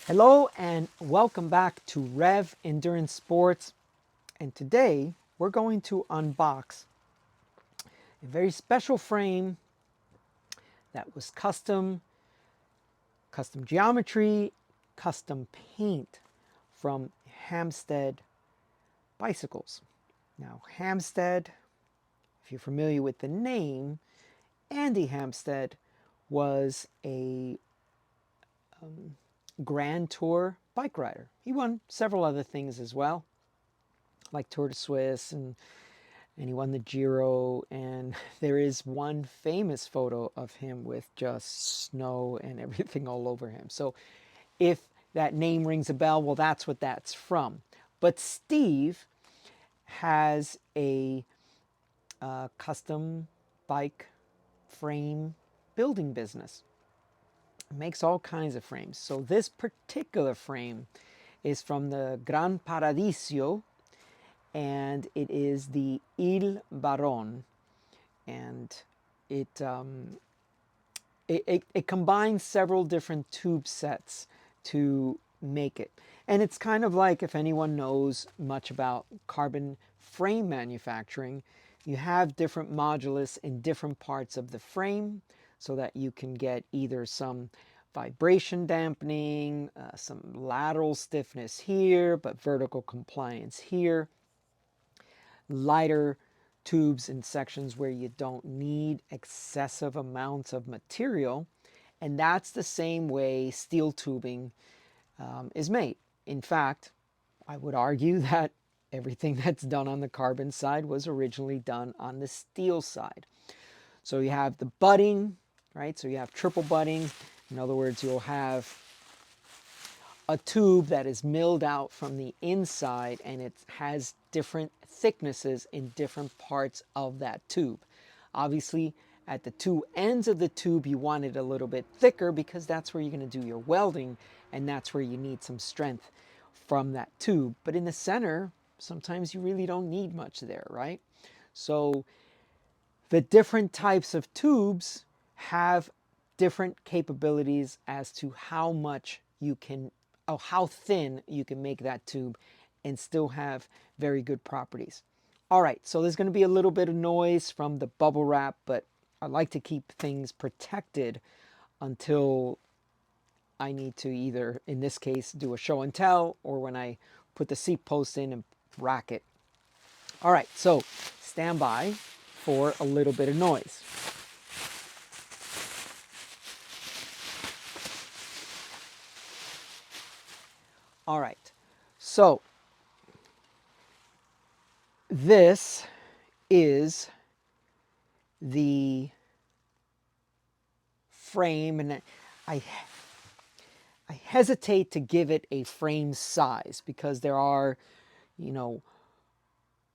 Hello and welcome back to Rev Endurance Sports, and today we're going to unbox a very special frame that was custom geometry, custom paint from Hampstead bicycles. Now Hampstead, if you're familiar with the name, Andy Hampstead was a Grand Tour bike rider. He won several other things as well, like Tour de Suisse, and he won the Giro. And there is one famous photo of him with just snow and everything all over him. So if that name rings a bell, well, that's what that's from. But Steve has a custom bike frame building business. Makes all kinds of frames. So this particular frame is from the Gran Paradiso, and it is the Il Barone, and it, it combines several different tube sets to make it. And it's kind of like, if anyone knows much about carbon frame manufacturing, you have different modulus in different parts of the frame so that you can get either some vibration dampening, some lateral stiffness here, but vertical compliance here, lighter tubes in sections where you don't need excessive amounts of material. And that's the same way steel tubing is made. In fact, I would argue that everything that's done on the carbon side was originally done on the steel side. So you have the butting, right? So you have triple butting. In other words, you'll have a tube that is milled out from the inside, and it has different thicknesses in different parts of that tube. Obviously, at the two ends of the tube, you want it a little bit thicker because that's where you're going to do your welding, and that's where you need some strength from that tube. But in the center, sometimes you really don't need much there, right? So the different types of tubes have different capabilities as to how much you can, oh, how thin you can make that tube and still have very good properties. All right, so there's going to be a little bit of noise from the bubble wrap, but I like to keep things protected until I need to either, in this case, do a show and tell, or when I put the seat post in and rack it. All right, so stand by for a little bit of noise. All right, so this is the frame, and I hesitate to give it a frame size because there are,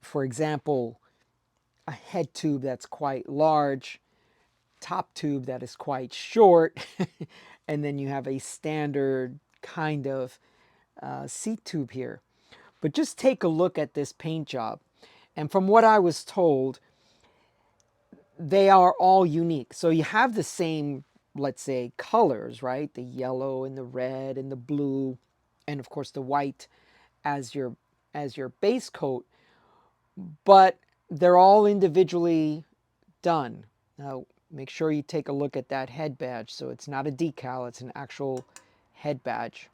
for example, a head tube that's quite large, top tube that is quite short, and then you have a standard kind of seat tube here. But just take a look at this paint job. And from what I was told, they are all unique. So you have the same, let's say, colors, right? The yellow and the red and the blue, and of course the white as your base coat, but they're all individually done. Now, make sure you take a look at that head badge. So it's not a decal, it's an actual head badge.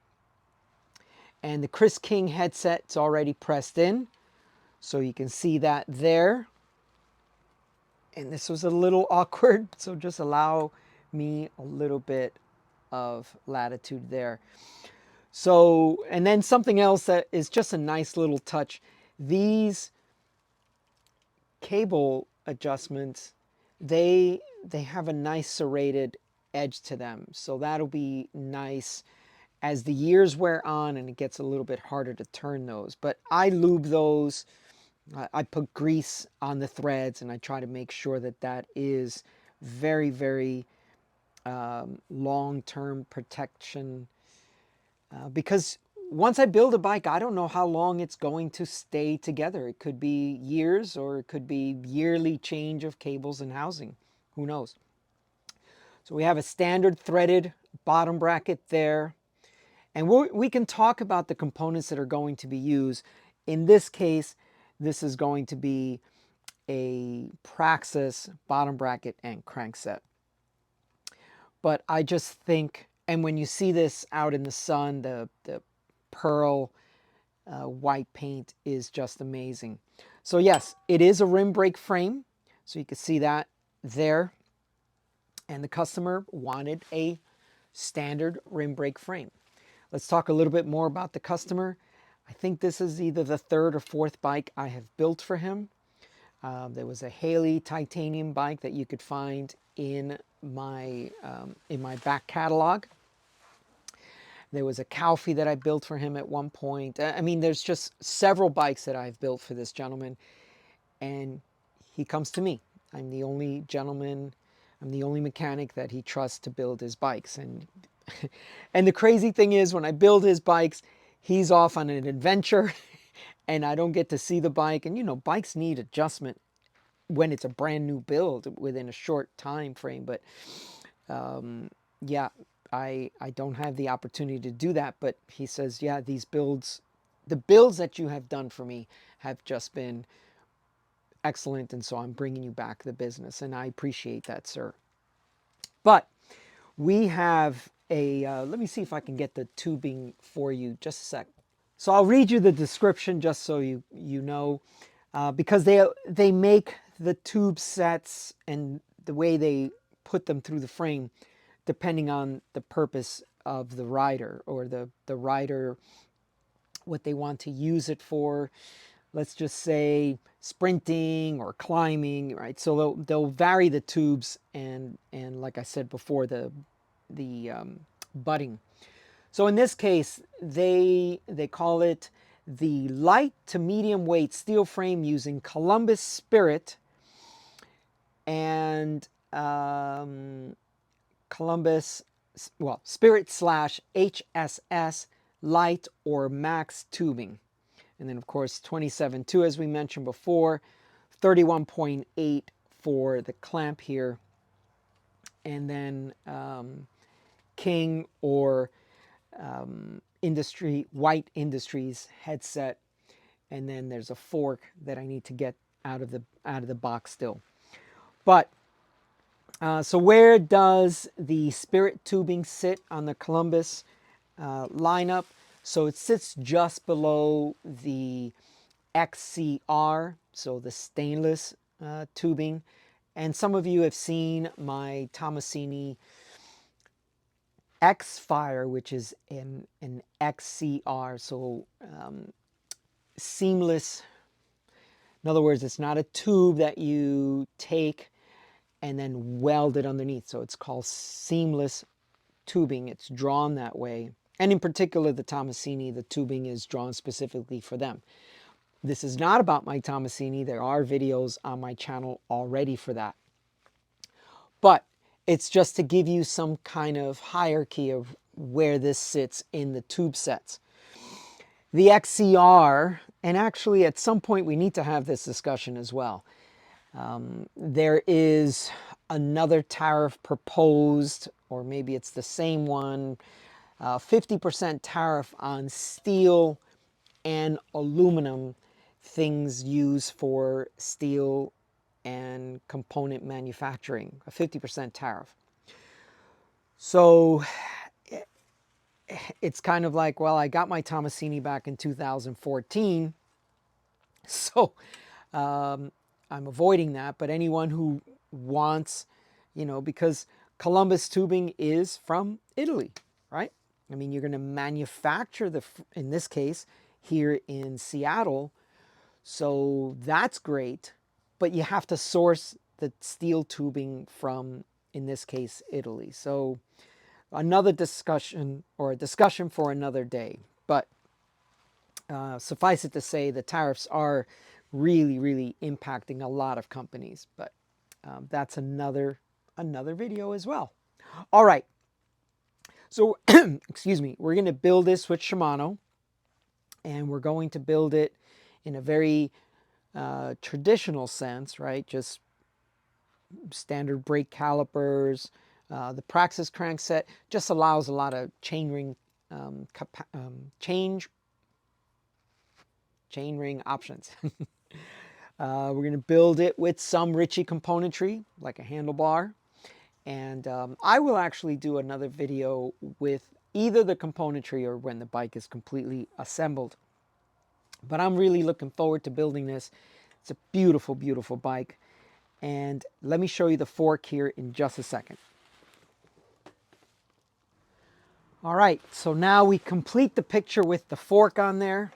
And the Chris King headset's already pressed in, so you can see that there. And this was a little awkward, so just allow me a little bit of latitude there. So, and then something else that is just a nice little touch. These cable adjustments, they have a nice serrated edge to them. So that'll be nice as the years wear on and it gets a little bit harder to turn those. But I lube those. I put grease on the threads, and I try to make sure that that is very, very long-term protection. Because once I build a bike, I don't know how long it's going to stay together. It could be years, or it could be yearly change of cables and housing. Who knows? So we have a standard threaded bottom bracket there. And we can talk about the components that are going to be used. In this case, this is going to be a Praxis bottom bracket and crankset. But I just think, and when you see this out in the sun, the pearl white paint is just amazing. So yes, it is a rim brake frame. So you can see that there. And the customer wanted a standard rim brake frame. Let's talk a little bit more about the customer. I think this is either the third or fourth bike I have built for him. There was a Haley titanium bike that you could find in my back catalog. There was a Calfee that I built for him at one point. I mean, there's just several bikes that I've built for this gentleman, and he comes to me. I'm the only mechanic that he trusts to build his bikes. And and the crazy thing is, when I build his bikes, he's off on an adventure and I don't get to see the bike. And you know, bikes need adjustment when it's a brand new build within a short time frame. But yeah, I don't have the opportunity to do that. But he says, yeah, these builds, the builds that you have done for me have just been excellent. And so I'm bringing you back the business. And I appreciate that, sir. But we have a, let me see if I can get the tubing for you just a sec. So I'll read you the description just so you know, because they make the tube sets and the way they put them through the frame depending on the purpose of the rider, or the rider, what they want to use it for. Let's just say sprinting or climbing, right? So they'll vary the tubes and like I said before, the butting. So in this case, they call it the light to medium weight steel frame using Columbus Spirit and Spirit / HSS light or max tubing. And then of course 27.2 as we mentioned before, 31.8 for the clamp here, and then King or White Industries headset, and then there's a fork that I need to get out of the box still. But so where does the Spirit tubing sit on the Columbus lineup? So it sits just below the XCR, so the stainless tubing. And some of you have seen my Tomasini X-Fire, which is an XCR, so seamless. In other words, it's not a tube that you take and then weld it underneath. So it's called seamless tubing. It's drawn that way. And in particular, the Tomasini, the tubing is drawn specifically for them. This is not about my Tomasini. There are videos on my channel already for that. But it's just to give you some kind of hierarchy of where this sits in the tube sets. The XCR, and actually at some point we need to have this discussion as well. There is another tariff proposed, or maybe it's the same one, 50% tariff on steel and aluminum, things used for steel and component manufacturing, a 50% tariff. So it's kind of like, well, I got my Tomasini back in 2014, so I'm avoiding that. But anyone who wants, you know, because Columbus tubing is from Italy, right? I mean, you're going to manufacture in this case, here in Seattle. So that's great, but you have to source the steel tubing from, in this case, Italy. So another discussion, or a discussion for another day. But suffice it to say, the tariffs are really, really impacting a lot of companies. But that's another video as well. All right. So, excuse me, we're going to build this with Shimano, and we're going to build it in a very traditional sense, right? Just standard brake calipers. The Praxis crankset just allows a lot of chainring chain ring options. We're going to build it with some Ritchie componentry, like a handlebar. And I will actually do another video with either the componentry or when the bike is completely assembled. But I'm really looking forward to building this. It's a beautiful, beautiful bike. And let me show you the fork here in just a second. All right, so now we complete the picture with the fork on there.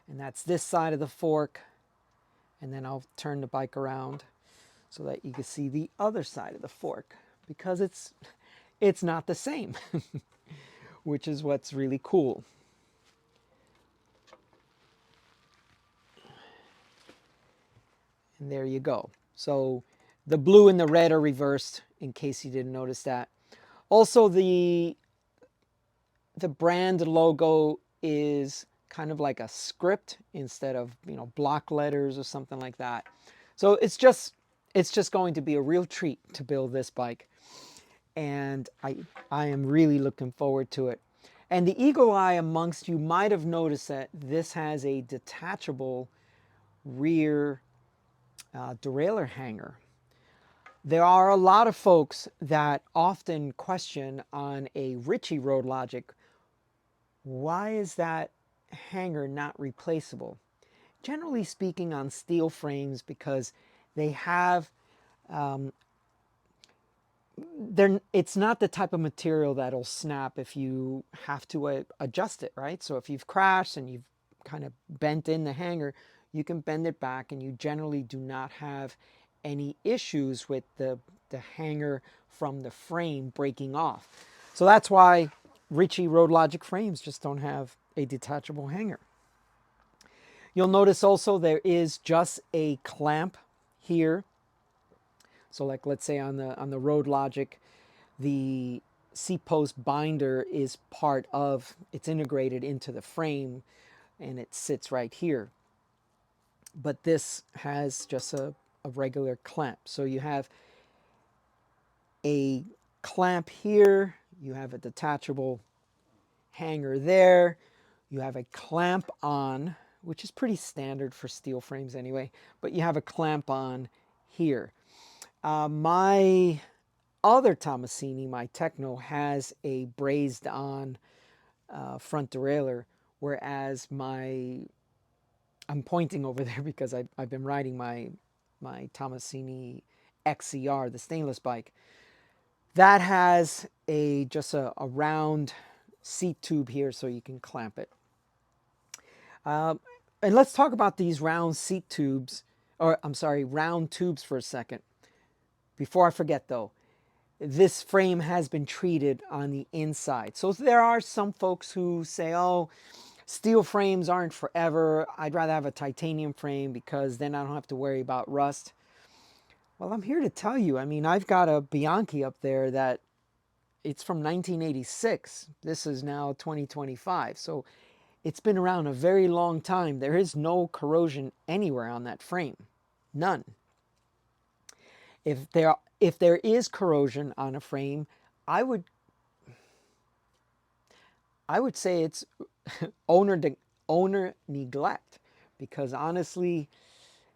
And that's this side of the fork. And then I'll turn the bike around so that you can see the other side of the fork, because it's not the same, which is what's really cool. And there you go. So the blue and the red are reversed, in case you didn't notice that. Also, the brand logo is kind of like a script instead of, block letters or something like that. So it's just going to be a real treat to build this bike. And I am really looking forward to it. And the eagle eye amongst you might have noticed that this has a detachable rear derailleur hanger. There are a lot of folks that often question on a Ritchie Road Logic, why is that hanger not replaceable? Generally speaking, on steel frames, because they have it's not the type of material that'll snap if you have to adjust it, right? So if you've crashed and you've kind of bent in the hanger, you can bend it back, and you generally do not have any issues with the hanger from the frame breaking off. So that's why Ritchie Road Logic frames just don't have a detachable hanger. You'll notice also there is just a clamp here. So like, let's say on the Road Logic, the seat post binder is it's integrated into the frame, and it sits right here. But this has just a regular clamp. So you have a clamp here, you have a detachable hanger there, you have a clamp on, which is pretty standard for steel frames anyway, but you have a clamp on here. My other Tomasini, my Techno, has a brazed on front derailleur, whereas I'm pointing over there because I've been riding my Tomasini XCR, the stainless bike. That has just a round seat tube here so you can clamp it. And let's talk about these round seat tubes, or I'm sorry, round tubes for a second. Before I forget though, this frame has been treated on the inside. So there are some folks who say, oh, steel frames aren't forever. I'd rather have a titanium frame because then I don't have to worry about rust. Well, I'm here to tell you, I mean, I've got a Bianchi up there that it's from 1986. This is now 2025. So it's been around a very long time. There is no corrosion anywhere on that frame. None. If there is corrosion on a frame, I would say it's owner neglect, because honestly,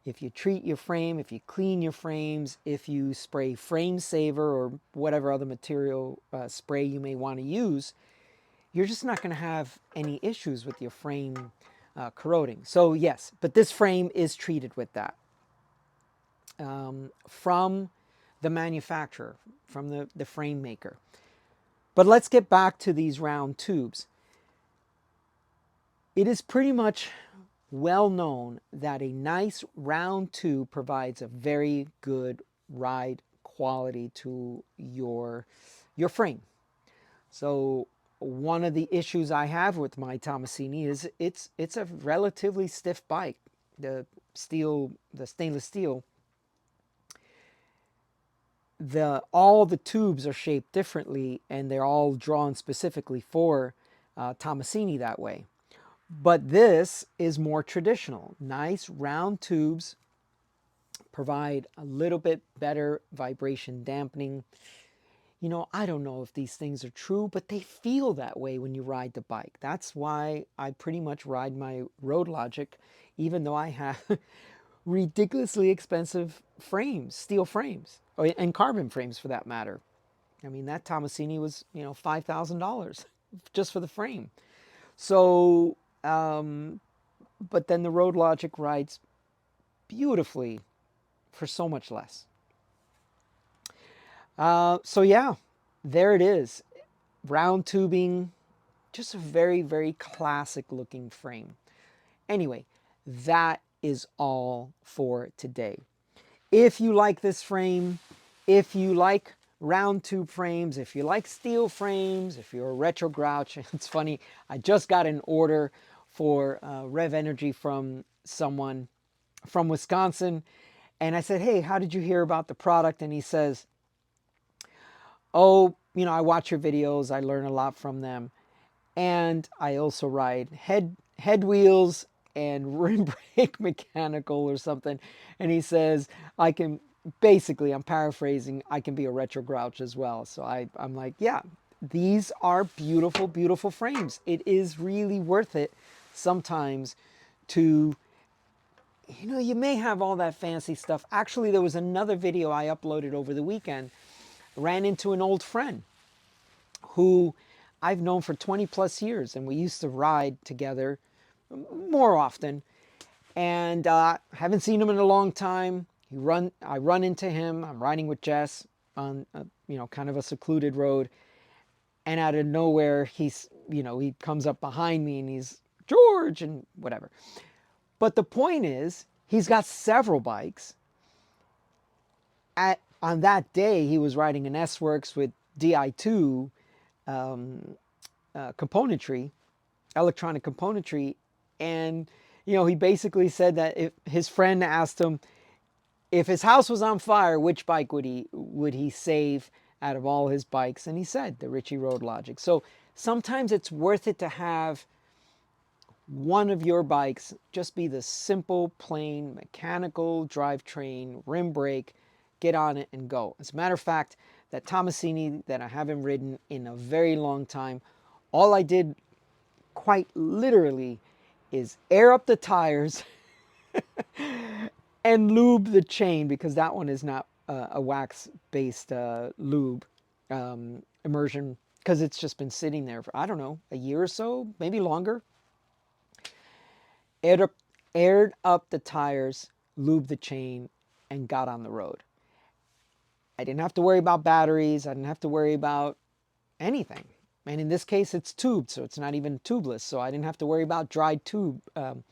if you treat your frame, if you clean your frames, if you spray frame saver or whatever other material spray you may want to use, you're just not going to have any issues with your frame corroding. So yes, but this frame is treated with that from the manufacturer, from the frame maker. But let's get back to these round tubes. It is pretty much well known that a nice round tube provides a very good ride quality to your frame. So one of the issues I have with my Tomasini is it's a relatively stiff bike. The stainless steel, all the tubes are shaped differently, and they're all drawn specifically for Tomasini that way. But this is more traditional. Nice round tubes provide a little bit better vibration dampening. You know, I don't know if these things are true, but they feel that way when you ride the bike. That's why I pretty much ride my Road Logic, even though I have ridiculously expensive frames, steel frames, and carbon frames for that matter. I mean, that Tomasini was, you know, $5,000 just for the frame. So, but then the Road Logic rides beautifully for so much less. So yeah, there it is. Round tubing, just a very, very classic looking frame. Anyway, that is all for today. If you like this frame, if you like round tube frames, if you like steel frames, if you're a retro grouch, it's funny, I just got an order for Rev Energy from someone from Wisconsin. And I said, hey, how did you hear about the product? And he says, oh, you know, I watch your videos. I learn a lot from them. And I also ride head wheels and rim brake mechanical or something. And he says, I can, basically, I'm paraphrasing, I can be a retro grouch as well. So I'm like, yeah, these are beautiful, beautiful frames. It is really worth it sometimes to, you know, you may have all that fancy stuff. Actually, there was another video I uploaded over the weekend. Ran into an old friend who I've known for 20 plus years, and we used to ride together more often. And haven't seen him in a long time. I run into him. I'm riding with Jess on you know, kind of a secluded road, and out of nowhere he comes up behind me and he's George and whatever. But the point is, he's got several bikes. On that day, he was riding an S-Works with Di2 componentry, electronic componentry, and you know, he basically said that if his friend asked him if his house was on fire, which bike would he save out of all his bikes, and he said the Ritchie Road Logic. So sometimes it's worth it to have one of your bikes just be the simple, plain mechanical drivetrain, rim brake, get on it and go. As a matter of fact, that Tomasini that I haven't ridden in a very long time, all I did quite literally is air up the tires and lube the chain, because that one is not a wax-based lube immersion, because it's just been sitting there for, I don't know, a year or so, maybe longer. Aired up the tires, lubed the chain, and got on the road. I didn't have to worry about batteries. I didn't have to worry about anything. And in this case, it's tubed, so it's not even tubeless. So I didn't have to worry about dried tubeless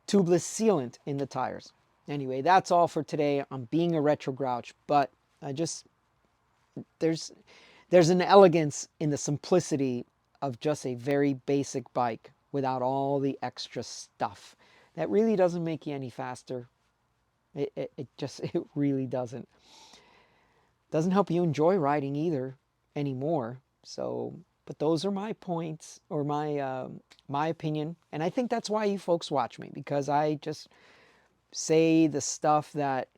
sealant in the tires. Anyway, that's all for today. I'm being a retro grouch, but there's an elegance in the simplicity of just a very basic bike without all the extra stuff. That really doesn't make you any faster. It really doesn't. Doesn't help you enjoy riding either anymore. So, but those are my points, or my opinion, and I think that's why you folks watch me, because I just say the stuff that,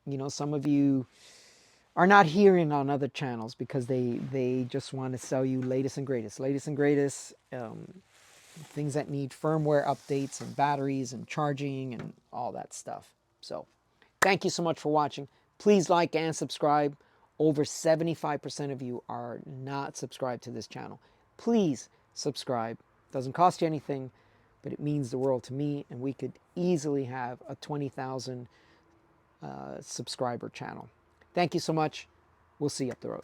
you know, some of you are not hearing on other channels, because they just want to sell you latest and greatest, things that need firmware updates and batteries and charging and all that stuff. So thank you so much for watching. Please like and subscribe. Over 75% of you are not subscribed to this channel. Please subscribe. Doesn't cost you anything, but it means the world to me, and we could easily have a 20,000 subscriber channel. Thank you so much. We'll see you up the road.